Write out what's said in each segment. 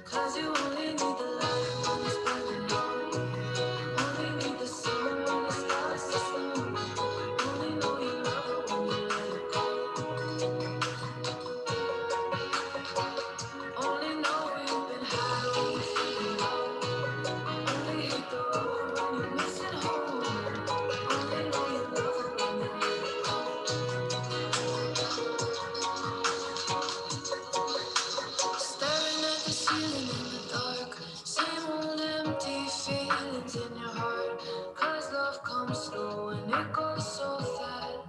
'Cause you only need the light when it's burning low. Only need the sun when it starts to snow. Only know you love it when you let it go. Only know you've been high when you're feeling low. Only hit the road when you're missing home. Only know you love it when you let it go. Staring at the ceiling in the dark. Same old empty feelings in your heart. 'Cause love comes slow and it goes so fast.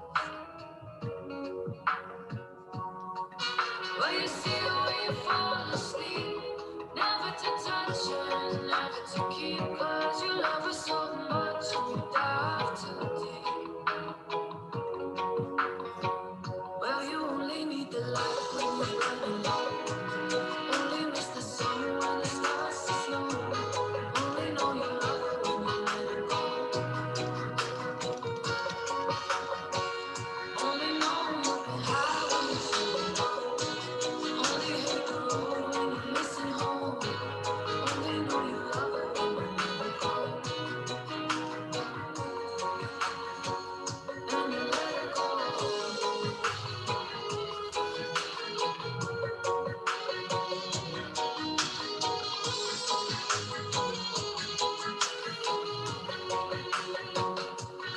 Well, you see it when you fall asleep. Never to touch her and never to keep. 'Cause you love her so much and you dive too deep. Well, you only need the light when you're running low. Only miss the sun when it starts to snow. Only know you love it when you let it go. Only know you've been high when you're feeling low. Only hit the road when you're missing home. Only know you love it when you let it go. And you let it go.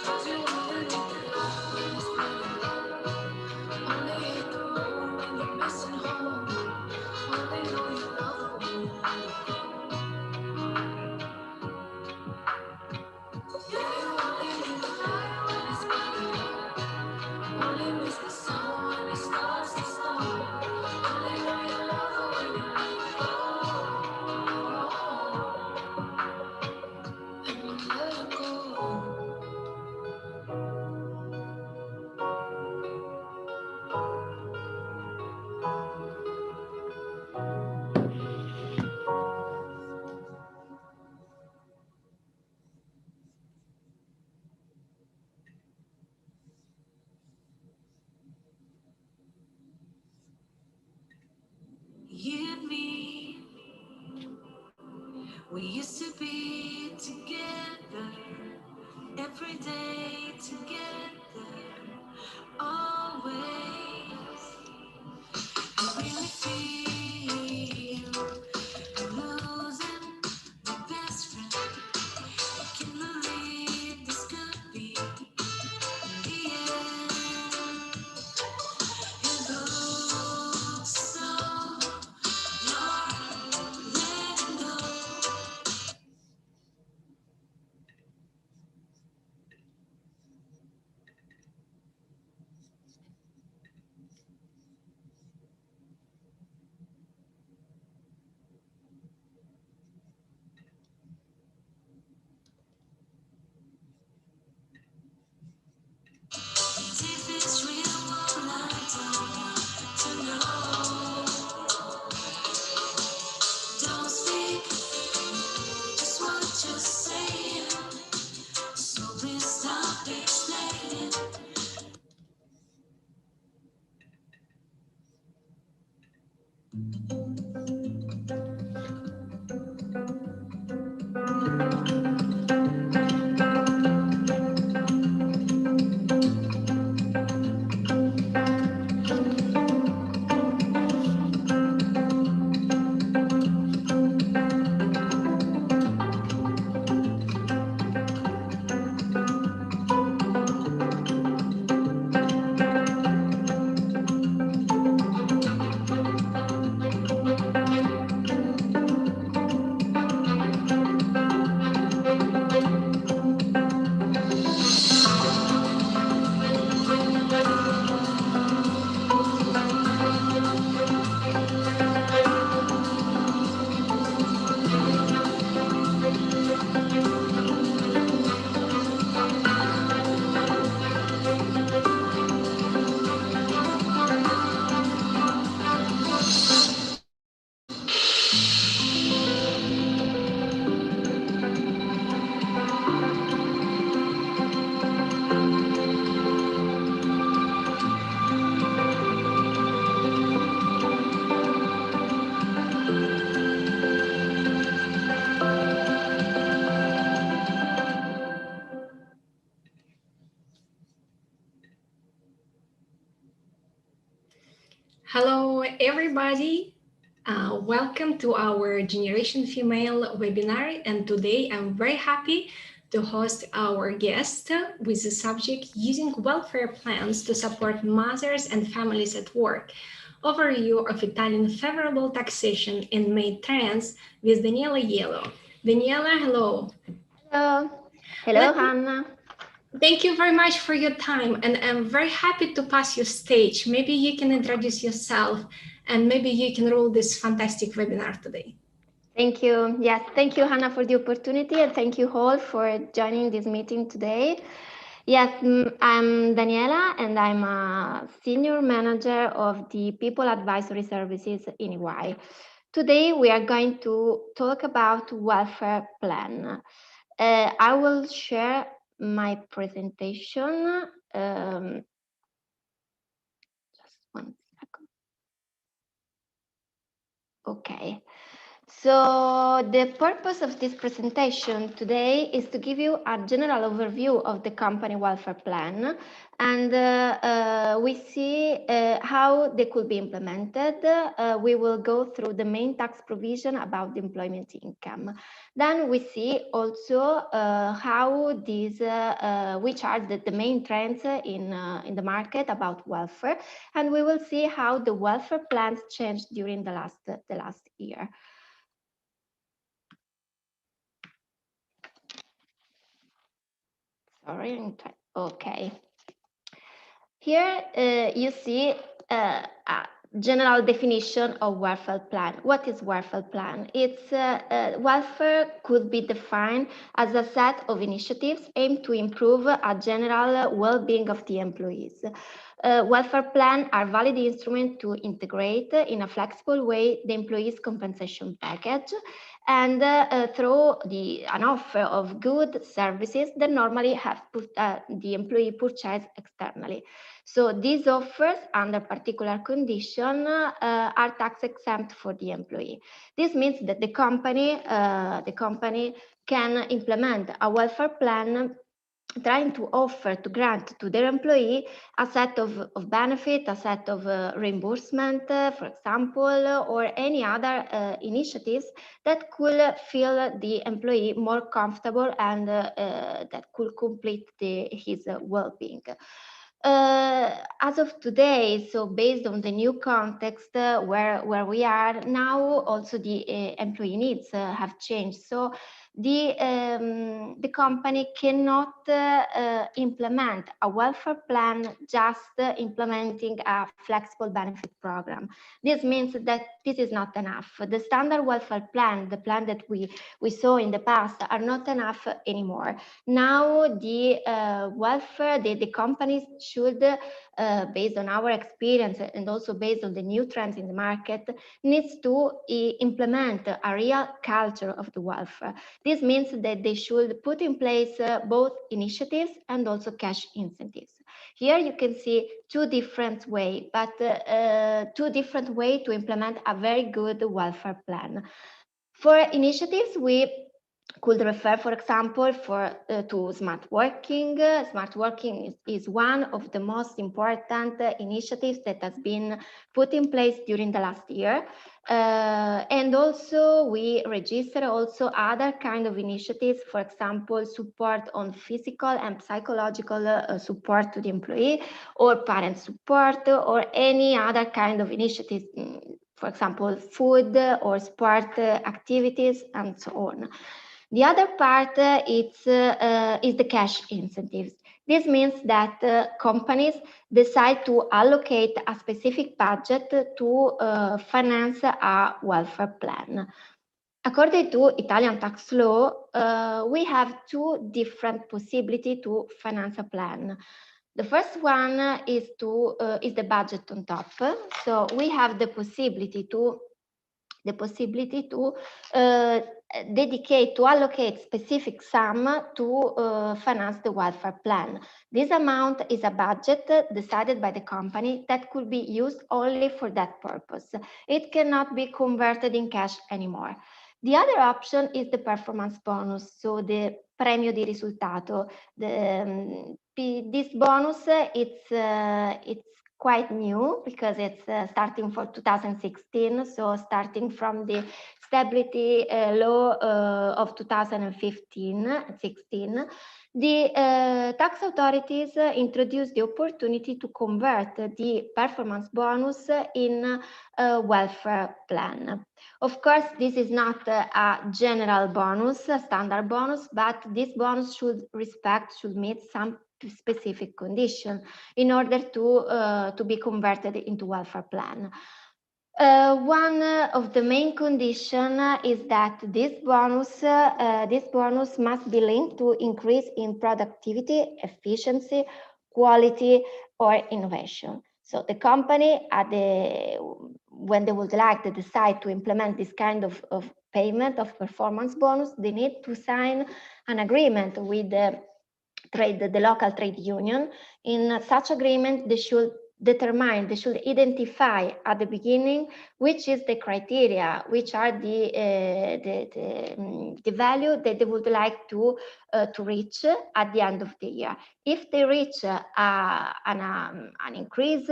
Cause you only need the light when it's burning low. Only hit the road when you're missing home. Only know you love it when you let it go. Yeah, you only need the light when it's burning low. Only miss the sun when it starts to snow. Only know you love it when you let it go. And you let it go. You and me, we used to be together every day together, always. I really feel I'm losing my best friend. I can't believe this could be the end. It looks so you're letting go. If it's real, well, I don't want to know. Don't speak just what you're saying. So please stop explaining. Hello, everybody. Welcome to our Generation Female webinar. And today I'm very happy to host our guest with the subject using welfare plans to support mothers and families at work. Overview of Italian favorable taxation and main trends with Daniela Yellow. Daniela, hello. Hello. Hello, Let Hannah. Thank you very much for your time, and I'm very happy to pass your stage. Maybe you can introduce yourself, and maybe you can rule this fantastic webinar today. Thank you. Yes, thank you, Hannah, for the opportunity, and thank you all for joining this meeting today. Yes, I'm Daniela, and I'm a senior manager of the People Advisory Services in EY. Today, we are going to talk about welfare plan. I will share my presentation. Just one second. Okay. So the purpose of this presentation today is to give you a general overview of the company welfare plan, and we see how they could be implemented. We will go through the main tax provision about the employment income. Then we see also how these, which are the main trends in the market about welfare, and we will see how the welfare plans changed during the last year. Sorry, okay. Here you see a general definition of welfare plan. What is welfare plan? It's welfare could be defined as a set of initiatives aimed to improve a general well-being of the employees. Welfare plans are valid instruments to integrate in a flexible way the employee's compensation package and through an offer of good services that normally have the employee purchase externally. So these offers under particular condition are tax exempt for the employee. This means that the company can implement a welfare plan trying to offer to grant to their employee a set of benefit, a set of reimbursement, for example, or any other initiatives that could feel the employee more comfortable and that could complete his well-being. As of today, so based on the new context where we are now, also the employee needs have changed. So the company cannot implement a welfare plan just implementing a flexible benefit program. This means that this is not enough. The standard welfare plan, the plan that we saw in the past, are not enough anymore. Now the welfare, the companies should, based on our experience and also based on the new trends in the market, needs to implement a real culture of the welfare. This means that they should put in place both initiatives and also cash incentives. Here you can see two different ways, but two different ways to implement a very good welfare plan. For initiatives, we could refer, for example, to smart working. Smart working is one of the most important initiatives that has been put in place during the last year. And also we register also other kind of initiatives, for example, support on physical and psychological support to the employee, or parent support, or any other kind of initiatives, for example, food or sport activities, and so on. The other part is the cash incentives. This means that companies decide to allocate a specific budget to finance a welfare plan. According to Italian tax law, we have two different possibilities to finance a plan. The first one is the budget on top. So we have the possibility to allocate specific sum to finance the welfare plan. This amount is a budget decided by the company that could be used only for that purpose. It cannot be converted in cash anymore. The other option is the performance bonus, so the premio di risultato. This bonus, it's quite new because it's starting for 2016. So starting from the stability law of 2015-16, the tax authorities introduced the opportunity to convert the performance bonus in a welfare plan. Of course, this is not a general bonus, a standard bonus, but this bonus should meet some specific condition in order to be converted into welfare plan. One of the main condition is that this bonus must be linked to increase in productivity, efficiency, quality, or innovation. So the company, when they would like to decide to implement this kind of payment of performance bonus, they need to sign an agreement with the local trade union. In such agreement, they should identify at the beginning which is the criteria, which are the value that they would like to reach at the end of the year. If they reach an increase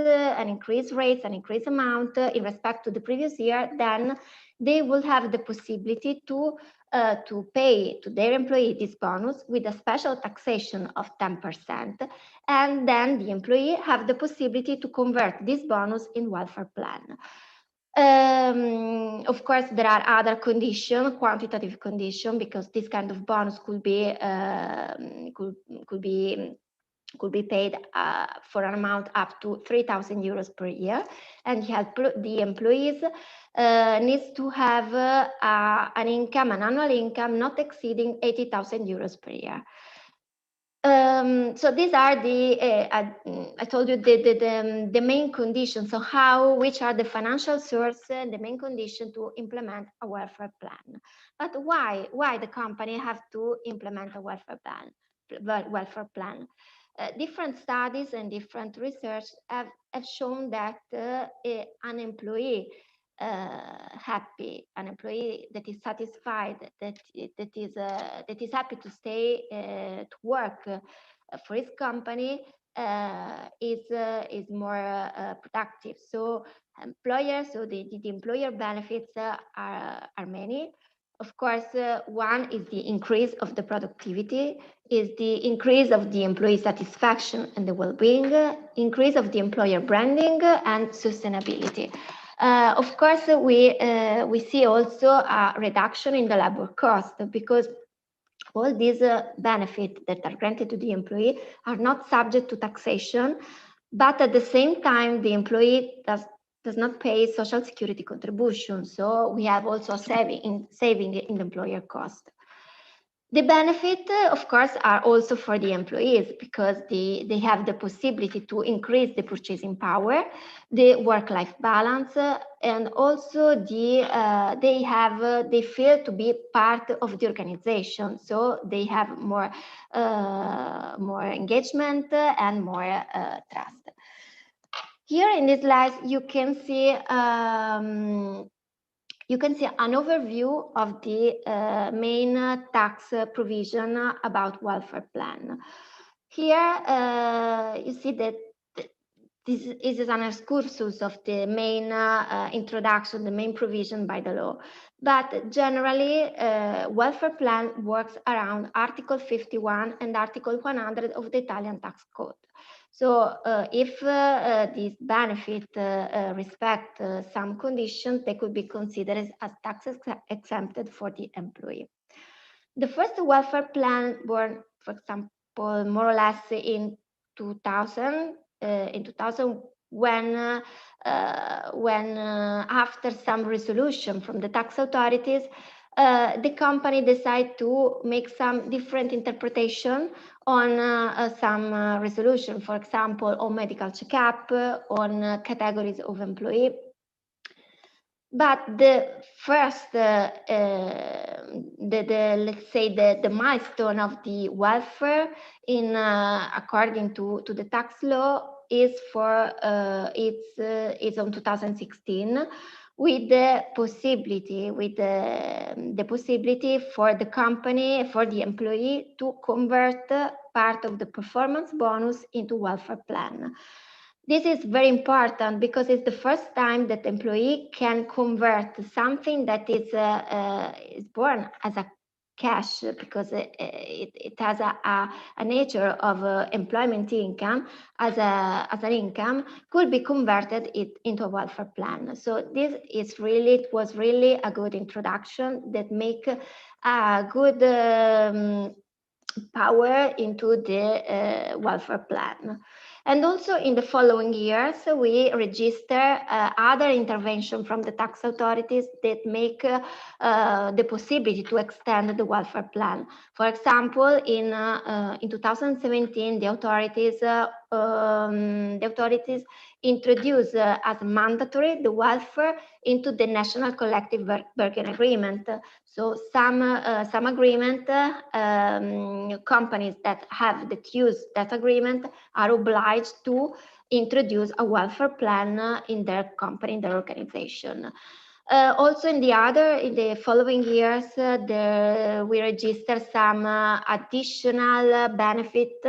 rate, an increase amount in respect to the previous year, then they will have the possibility to pay to their employee this bonus with a special taxation of 10%, and then the employee have the possibility to convert this bonus in welfare plan. Of course, there are other conditions, quantitative conditions, because this kind of bonus could be paid for an amount up to 3,000 euros per year, and the employees needs to have an annual income not exceeding 80,000 euros per year. So these are I told you the main conditions. So which are the financial source, the main condition to implement a welfare plan. But why the company have to implement a welfare plan? Different studies and different research have shown that an employee happy, an employee that is satisfied, that is happy to stay to work for his company is more productive. So employers, so the employer benefits are many. Of course, one is the increase of the productivity, is the increase of the employee satisfaction and the well-being, increase of the employer branding, and sustainability. Of course, we see also a reduction in the labor cost, because all these benefits that are granted to the employee are not subject to taxation, but at the same time, the employee does not pay social security contribution. So we have also a saving in the employer cost. The benefit, of course, are also for the employees, because they have the possibility to increase the purchasing power, the work-life balance, and also they feel to be part of the organization. So they have more engagement and more trust. Here in this slide, you can see an overview of the main tax provision about welfare plan. Here you see that this is an excursus of the main introduction, the main provision by the law. But generally, welfare plan works around Article 51 and Article 100 of the Italian tax code. So if these benefits respect some conditions, they could be considered as tax exempted for the employee. The first welfare plan born, for example, more or less in 2000, when after some resolution from the tax authorities, the company decided to make some different interpretation on some resolution, for example, on medical checkup, on categories of employee. But the first, let's say the milestone of the welfare in according to the tax law is for it's on 2016, with the possibility for the company, for the employee, to convert part of the performance bonus into welfare plan. This is very important because it's the first time that the employee can convert something that is born as a cash, because it has a nature of employment income as an income, could be converted into a welfare plan. So it was really a good introduction that make a good power into the welfare plan. And also in the following years, we register other intervention from the tax authorities that make the possibility to extend the welfare plan. For example, in 2017, the authorities introduced as mandatory the welfare into the National Collective Bargaining Agreement. So some agreement, companies that use that agreement are obliged to introduce a welfare plan in their company, in their organization. Also in the following years, we register some additional benefit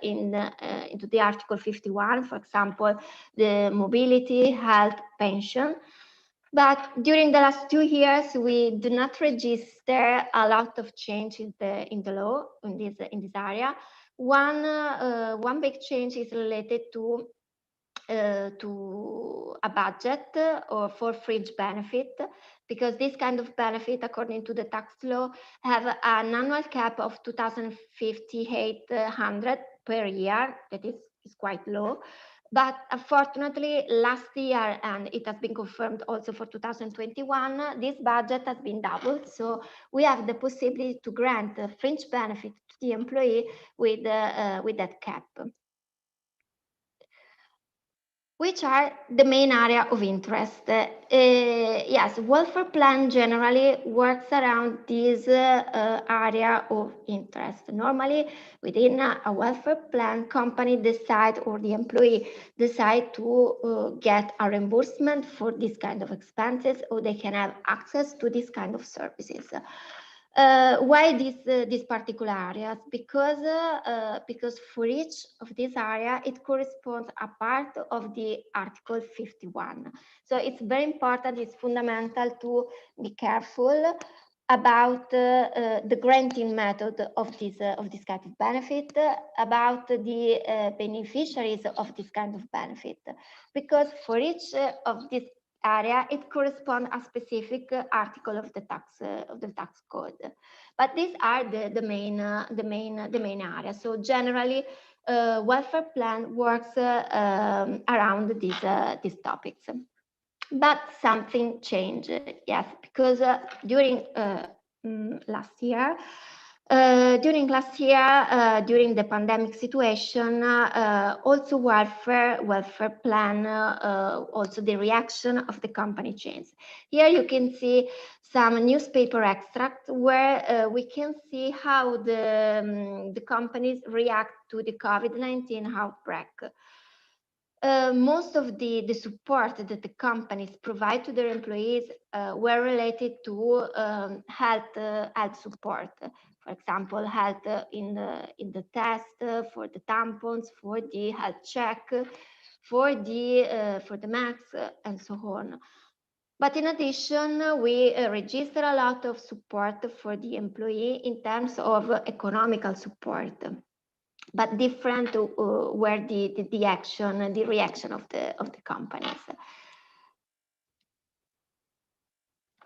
into the Article 51, for example, the mobility, health, pension. But during the last 2 years, we do not register a lot of change in the law in this area. One big change is related to a budget or for fringe benefit, because this kind of benefit, according to the tax law, have an annual cap of 2,500 per year. That is quite low. But unfortunately, last year, and it has been confirmed also for 2021, this budget has been doubled. So we have the possibility to grant a fringe benefit to the employee with that cap. Which are the main area of interest? Yes, welfare plan generally works around this area of interest. Normally, within a welfare plan, company decide, or the employee decide to get a reimbursement for this kind of expenses, or they can have access to this kind of services. Why these particular areas? Because for each of this area, it corresponds a part of the Article 51. So it's very important, it's fundamental to be careful about the granting method of this kind of benefit, about the beneficiaries of this kind of benefit, because for each of these area, it corresponds a specific article of the tax code. But these are the main areas. So generally, welfare plan works around these topics. But something changed, yes, because during last year, during the pandemic situation, also welfare plan, also the reaction of the company changed. Here you can see some newspaper extracts where we can see how the companies react to the COVID-19 outbreak. Most of the support that the companies provide to their employees were related to health support. For example, health in the test, for the tampons, for the health check, for the masks, and so on. But in addition, we register a lot of support for the employee in terms of economical support, but different were the reaction of the companies.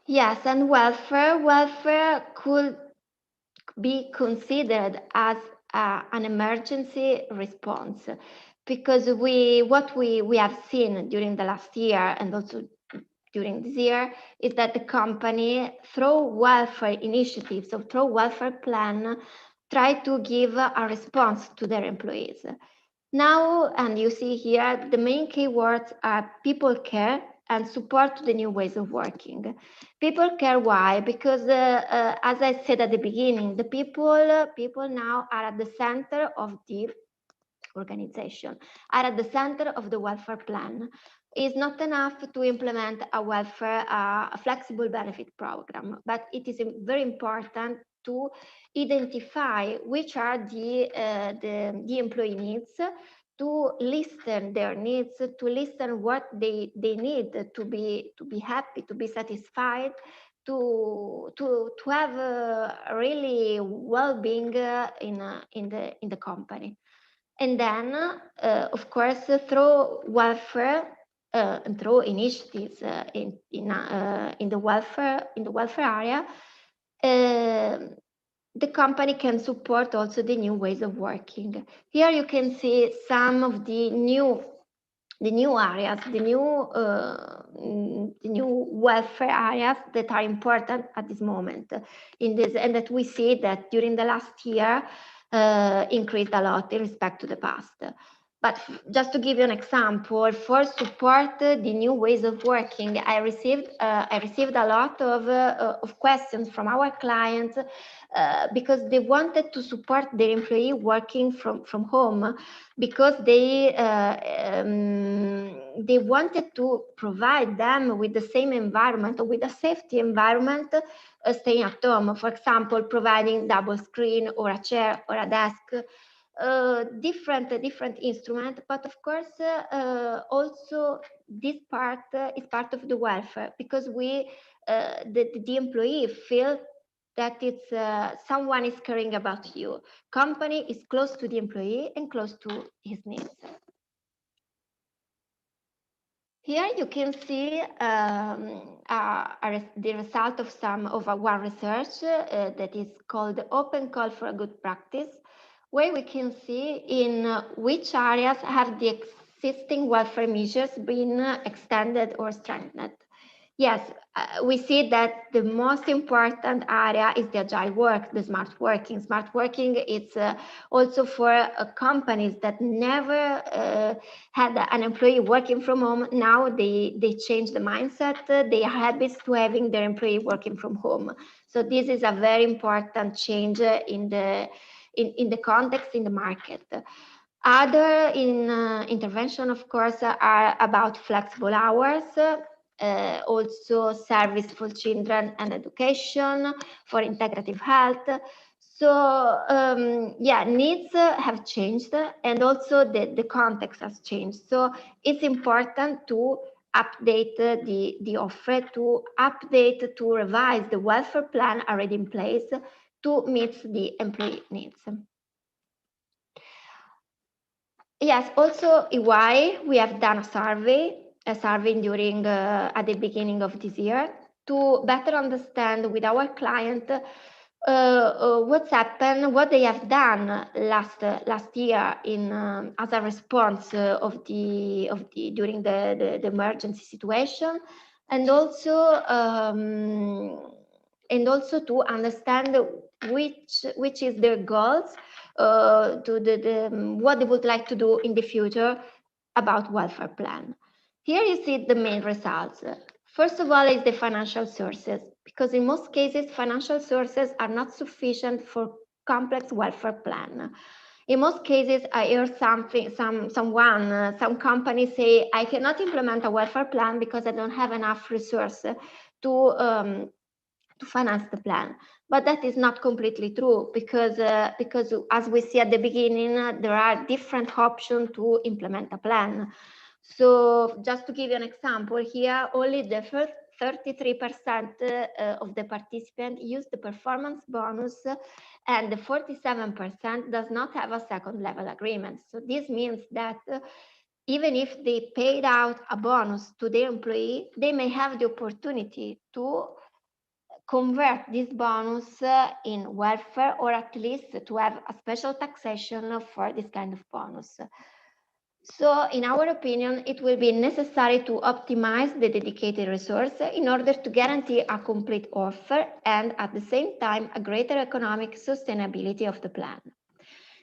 Yes, and welfare could be considered as an emergency response, because what we have seen during the last year and also during this year is that the company, through welfare initiatives, so through welfare plan, try to give a response to their employees. Now, and you see here, the main keywords are people care and support to the new ways of working. People care, why? Because as I said at the beginning, the people now are at the center of the organization, are at the center of the welfare plan. It's not enough to implement a welfare, a flexible benefit program, but it is very important to identify which are the employee needs, to listen their needs, to listen what they need to be happy, to be satisfied, to have a really well-being in the company. And then, of course, through welfare and through initiatives in the welfare area, the company can support also the new ways of working. Here you can see some of the new areas, the new welfare areas that are important at this moment in this, and that we see that during the last year increased a lot in respect to the past. But just to give you an example, for support the new ways of working, I received a lot of questions from our clients because they wanted to support their employee working from home, because they wanted to provide them with the same environment, or with a safety environment, staying at home. For example, providing double screen or a chair or a desk. Different instrument, but of course also this part is part of the welfare, because we the employee feel that it's someone is caring about you. Company is close to the employee and close to his needs. Here you can see the result of one research that is called Open Call for a Good Practice, where we can see in which areas have the existing welfare measures been extended or strengthened. Yes, we see that the most important area is the agile work, the smart working. Smart working, it's also for companies that never had an employee working from home. Now they change the mindset, their habits to having their employee working from home. So this is a very important change in the context, in the market. Other intervention, of course, are about flexible hours, also service for children and education, for integrative health. So yeah, needs have changed, and also the context has changed. So it's important to update the offer, to update, to revise the welfare plan already in place to meet the employee needs. Yes, also EY, we have done a survey during at the beginning of this year to better understand with our client what's happened, what they have done last year in as a response of the during the emergency situation, and also to understand which is their goals, to what they would like to do in the future about welfare plan. Here you see the main results. First of all is the financial sources, because in most cases financial sources are not sufficient for complex welfare plan. In most cases, I hear some companies say, I cannot implement a welfare plan because I don't have enough resource to finance the plan. But that is not completely true, because as we see at the beginning, there are different options to implement a plan. So just to give you an example here, only the first 33% of the participants use the performance bonus, and the 47% does not have a second level agreement. So this means that even if they paid out a bonus to their employee, they may have the opportunity to convert this bonus in welfare, or at least to have a special taxation for this kind of bonus. So in our opinion, it will be necessary to optimize the dedicated resource in order to guarantee a complete offer and at the same time a greater economic sustainability of the plan.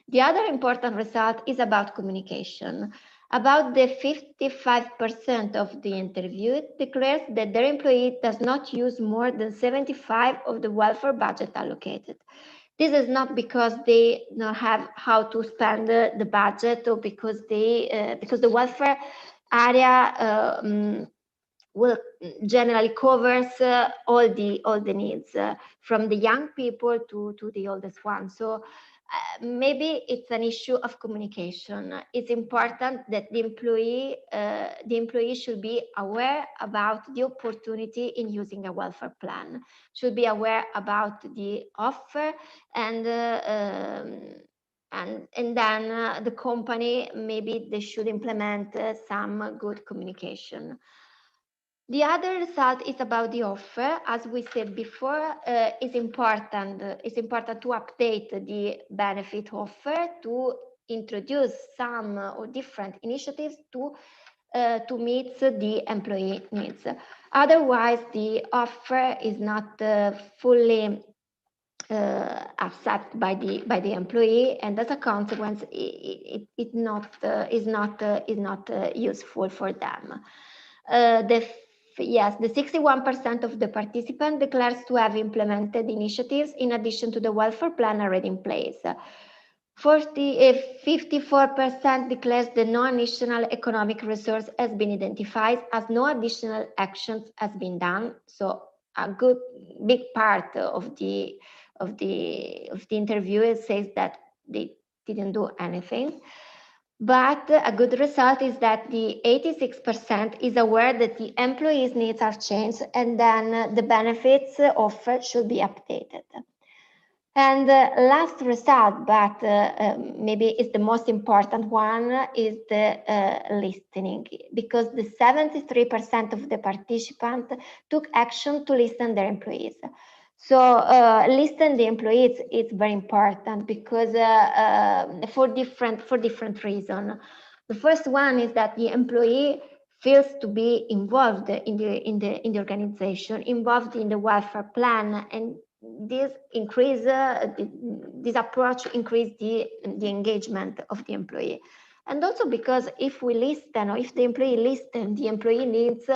The other important result is about communication. About the 55% of the interviewed declares that their employee does not use more than 75% of the welfare budget allocated. This is not because they don't have how to spend the budget, or because the welfare area will generally covers all the needs from the young people to the oldest ones. So maybe it's an issue of communication. It's important that the employee should be aware about the opportunity in using a welfare plan, should be aware about the offer, and then the company, maybe they should implement some good communication. The other result is about the offer. As we said before, it's important to update the benefit offer, to introduce some or different initiatives to meet the employee needs. Otherwise, the offer is not fully accepted by the employee, and as a consequence, it is not useful for them. Yes, the 61% of the participants declares to have implemented initiatives in addition to the welfare plan already in place. 54% declares the no additional economic resource has been identified as no additional actions has been done. So a good big part of the interviewers says that they didn't do anything. But a good result is that the 86% is aware that the employees' needs are changed, and then the benefits offered should be updated. And last result, but maybe it's the most important one, is the listening, because the 73% of the participants took action to listen their employees. So listen the employees is very important, because for different reasons. The first one is that the employee feels to be involved in the organization, involved in the welfare plan, and this approach increase the engagement of the employee. And also because if we listen, or if the employee listens, the employee needs,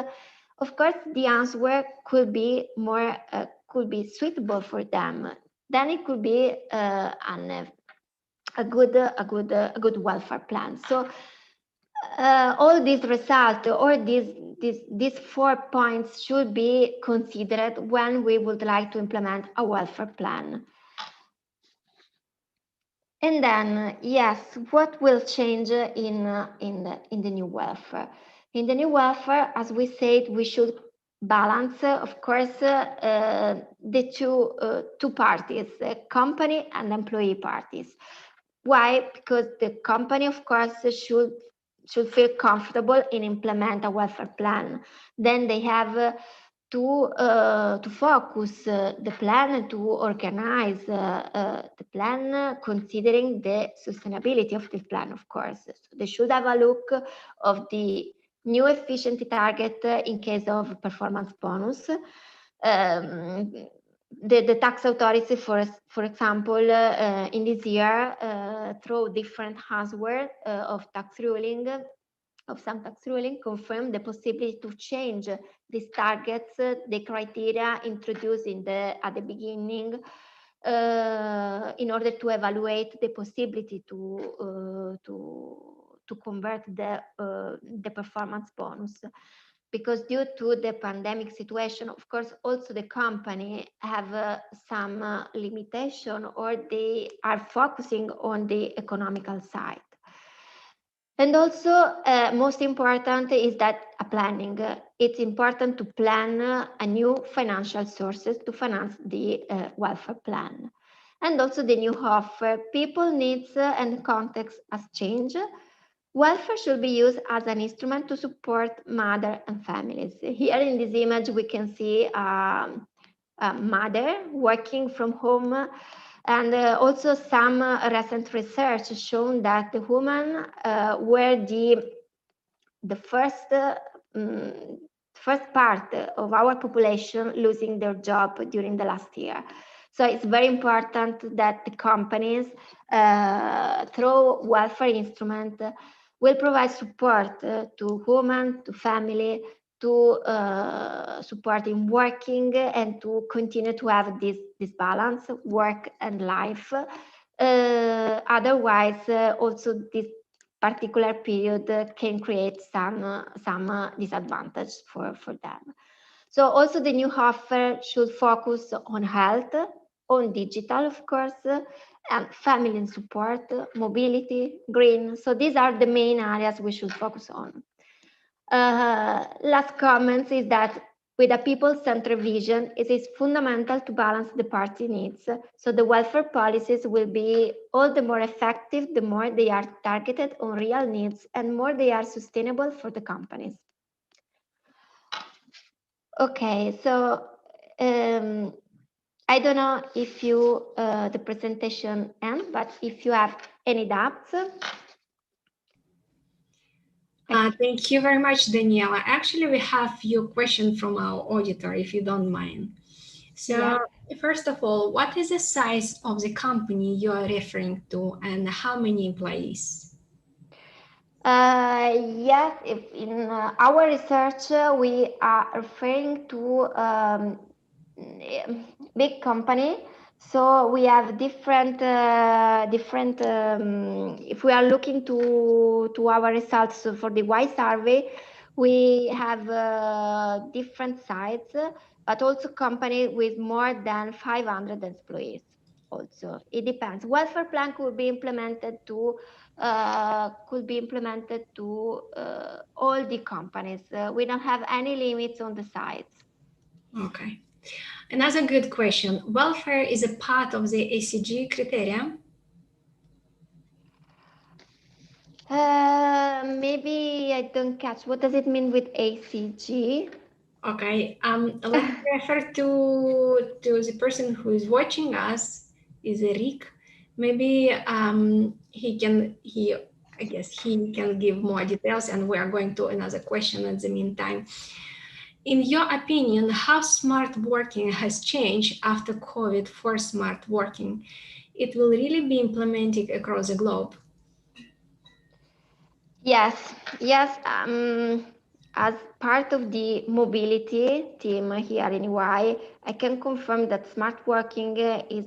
of course, the answer could be more could be suitable for them. Then it could be a good welfare plan. So all these results, or these 4 points should be considered when we would like to implement a welfare plan. And then, yes, what will change in the new welfare? In the new welfare, as we said, we should balance, of course, the two parties, company and employee parties. Why? Because the company, of course, should feel comfortable in implement a welfare plan. Then they have to focus the plan, to organize the plan, considering the sustainability of the plan, of course. So they should have a look of the new efficiency target in case of performance bonus. The tax authority, for example, in this year, through different answers of some tax ruling, confirmed the possibility to change these targets, the criteria introduced at the beginning, in order to evaluate the possibility to convert the performance bonus. Because due to the pandemic situation, of course, also the company have some limitation, or they are focusing on the economical side. And also, most important is that planning. It's important to plan a new financial sources to finance the welfare plan. And also the new offer. People needs and context has changed. Welfare should be used as an instrument to support mother and families. Here in this image, we can see a mother working from home, and also some recent research has shown that the women were the first part of our population losing their job during the last year. So it's very important that the companies, through welfare instrument, will provide support to women, to family, to support in working, and to continue to have this balance, work and life. Otherwise, also this particular period can create some disadvantage for them. So also the new offer should focus on health, on digital, of course, and family and support, mobility, green. So these are the main areas we should focus on. Last comments is that with a people-centered vision, it is fundamental to balance the party needs. So the welfare policies will be all the more effective the more they are targeted on real needs and more they are sustainable for the companies. Okay, so I don't know if you the presentation ends, but if you have any doubts. Thank you very much, Daniela. Actually, we have few questions from our auditor, if you don't mind. So, Yeah. first of all, what is the size of the company you are referring to, and how many employees? Yes, if in our research we are referring to big company. So we have different. If we are looking to our results for the Y survey, we have different sites, but also company with more than 500 employees. Also, it depends. Welfare plan could be implemented to all the companies. We don't have any limits on the sites. Okay. Another good question. Welfare is a part of the ACG criteria? Maybe I don't catch. What does it mean with ACG? Okay. Let me refer to the person who is watching us, is Rick. Maybe I guess he can give more details, and we are going to another question in the meantime. In your opinion, how smart working has changed after COVID for smart working? It will really be implemented across the globe. Yes, yes. As part of the mobility team here in EY, I can confirm that smart working is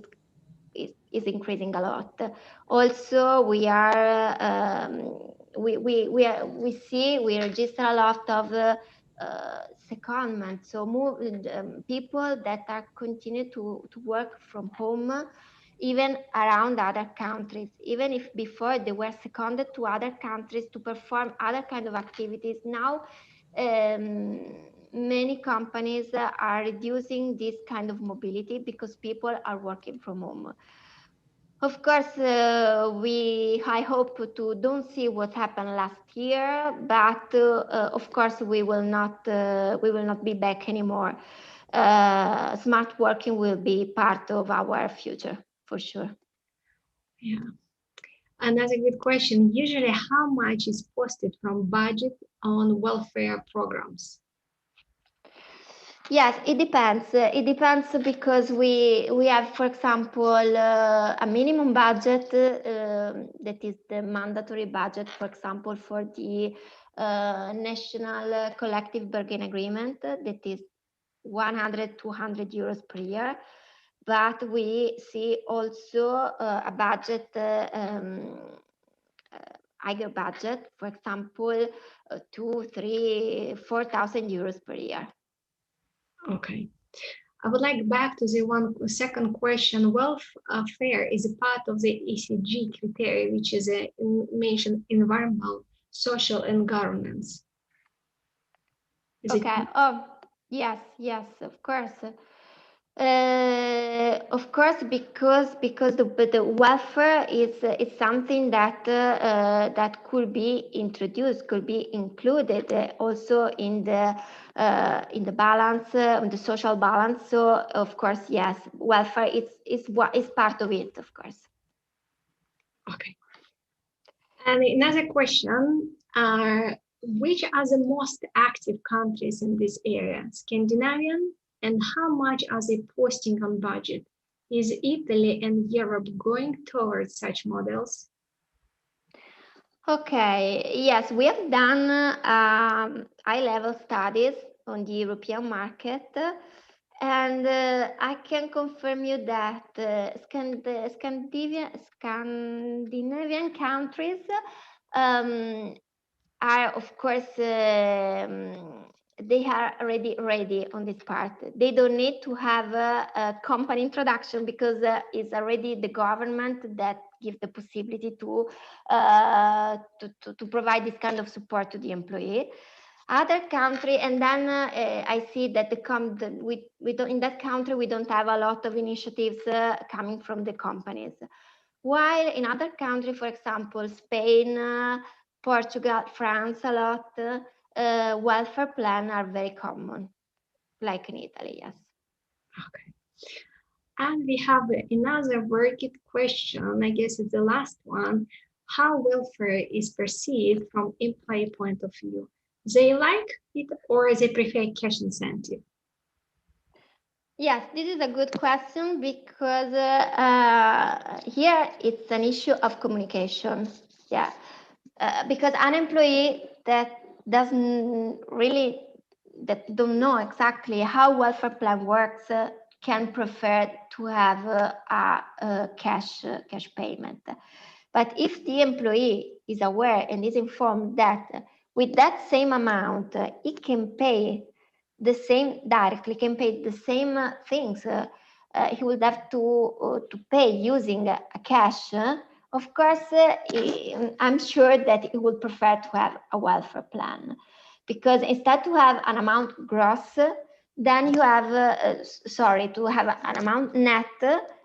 increasing a lot. Also, we register a lot of secondment. So people that are continue to work from home, even around other countries, even if before they were seconded to other countries to perform other kind of activities. Now, many companies are reducing this kind of mobility because people are working from home. Of course, I hope to don't see what happened last year, but of course we will not be back anymore. Smart working will be part of our future for sure. Yeah. Another good question. Usually, how much is posted from budget on welfare programs? Yes, it depends. It depends because we have, for example, a minimum budget that is the mandatory budget, for example, for the national collective bargaining agreement that is 100, 200 euros per year. But we see also a budget, higher budget, for example, 2, 3, 4,000 euros per year. Okay. I would like back to the second question. Welfare is a part of the ECG criteria, which is mentioned environmental, social, and governance. Okay. Oh, yes, yes, of course. Of course, because the welfare is something that that could be introduced, could be included also in the balance, on the social balance. So of course, yes, welfare is what is part of it, of course. Okay. And another question are, which are the most active countries in this area? Scandinavian? And how much are they posting on budget? Is Italy and Europe going towards such models? Okay, yes, we have done high-level studies on the European market, and I can confirm you that Scandinavian countries are, of course, they are already ready on this part. They don't need to have a company introduction because it's already the government that gives the possibility to provide this kind of support to the employee. Other country, and then I see that in that country we don't have a lot of initiatives coming from the companies. While in other countries, for example, Spain, Portugal, France, a lot, welfare plan are very common, like in Italy, yes. Okay. And we have another working question, I guess it's the last one. How welfare is perceived from employee point of view? They like it or they prefer cash incentive? Yes, this is a good question because here it's an issue of communication. Yeah, because an employee that don't know exactly how welfare plan works can prefer to have a cash payment. But if the employee is aware and is informed that with that same amount, he can pay the same directly, can pay the same things, he would have to pay using a cash. Of course, I'm sure that he would prefer to have a welfare plan, because instead to have an amount gross, then you have, to have an amount net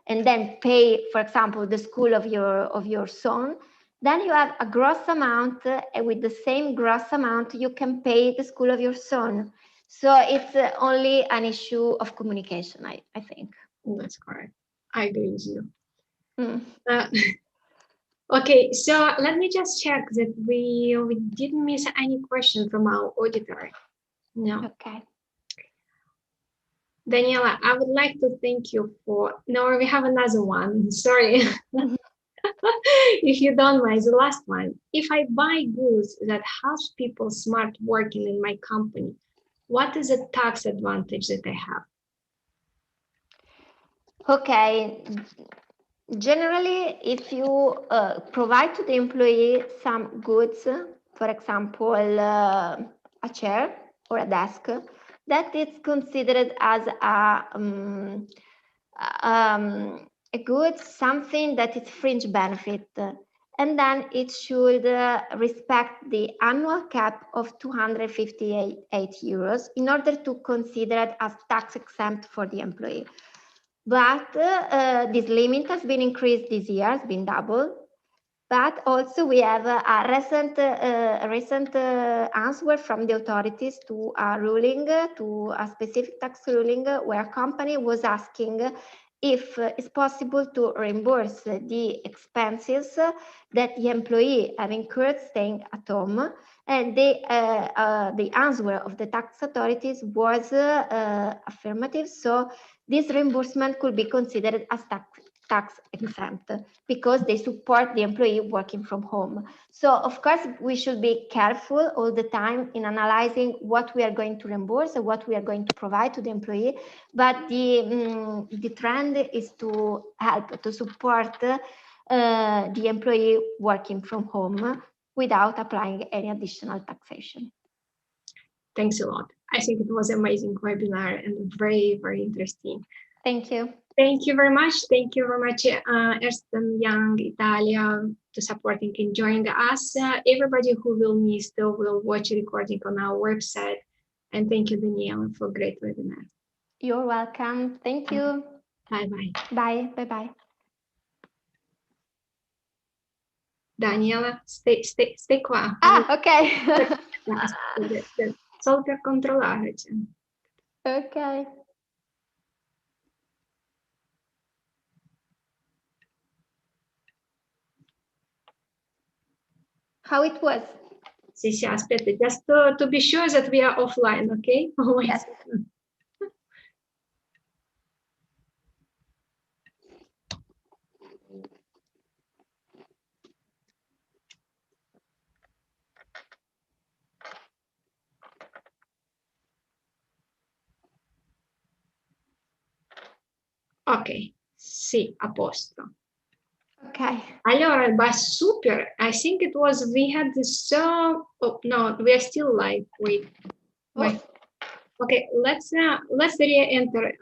and then pay, for example, the school of your son, then you have a gross amount, and with the same gross amount, you can pay the school of your son. So it's only an issue of communication, I think. That's correct. I agree with you. Mm. Okay, so let me just check that we didn't miss any question from our auditor. No. Okay. Daniela, I would like to thank you for, no, we have another one, sorry. If you don't mind, the last one. If I buy goods that helps people smart working in my company, what is the tax advantage that I have? Okay. Generally, if you provide to the employee some goods, for example, a chair or a desk, that is considered as a good, something that is fringe benefit. And then it should respect the annual cap of 258 euros in order to consider it as tax exempt for the employee. But this limit has been increased this year, it's been doubled. But also we have a recent answer from the authorities to a ruling, to a specific tax ruling, where a company was asking if it's possible to reimburse the expenses that the employee have incurred staying at home. And the answer of the tax authorities was affirmative. So this reimbursement could be considered as tax exempt because they support the employee working from home. So of course, we should be careful all the time in analyzing what we are going to reimburse and what we are going to provide to the employee. But the trend is to help, to support the employee working from home without applying any additional taxation. Thanks a lot. I think it was an amazing webinar and very, very interesting. Thank you. Thank you very much. Thank you very much, Ernst & Young Italia, to supporting and joining us. Everybody who will miss will watch a recording on our website. And thank you, Daniela, for a great webinar. You're welcome. Thank you. Bye-bye. Bye. Bye-bye. Daniela, stai qua. Ok. Solo per controllare. Ok. How it was? Sì, aspetta, just to be sure that we are offline, okay? Oh, yes. Ok, sì, a posto. Okay. Allora, but super. I think it was, we had this, oh, no, we are still live. Wait. Okay, let's re-enter.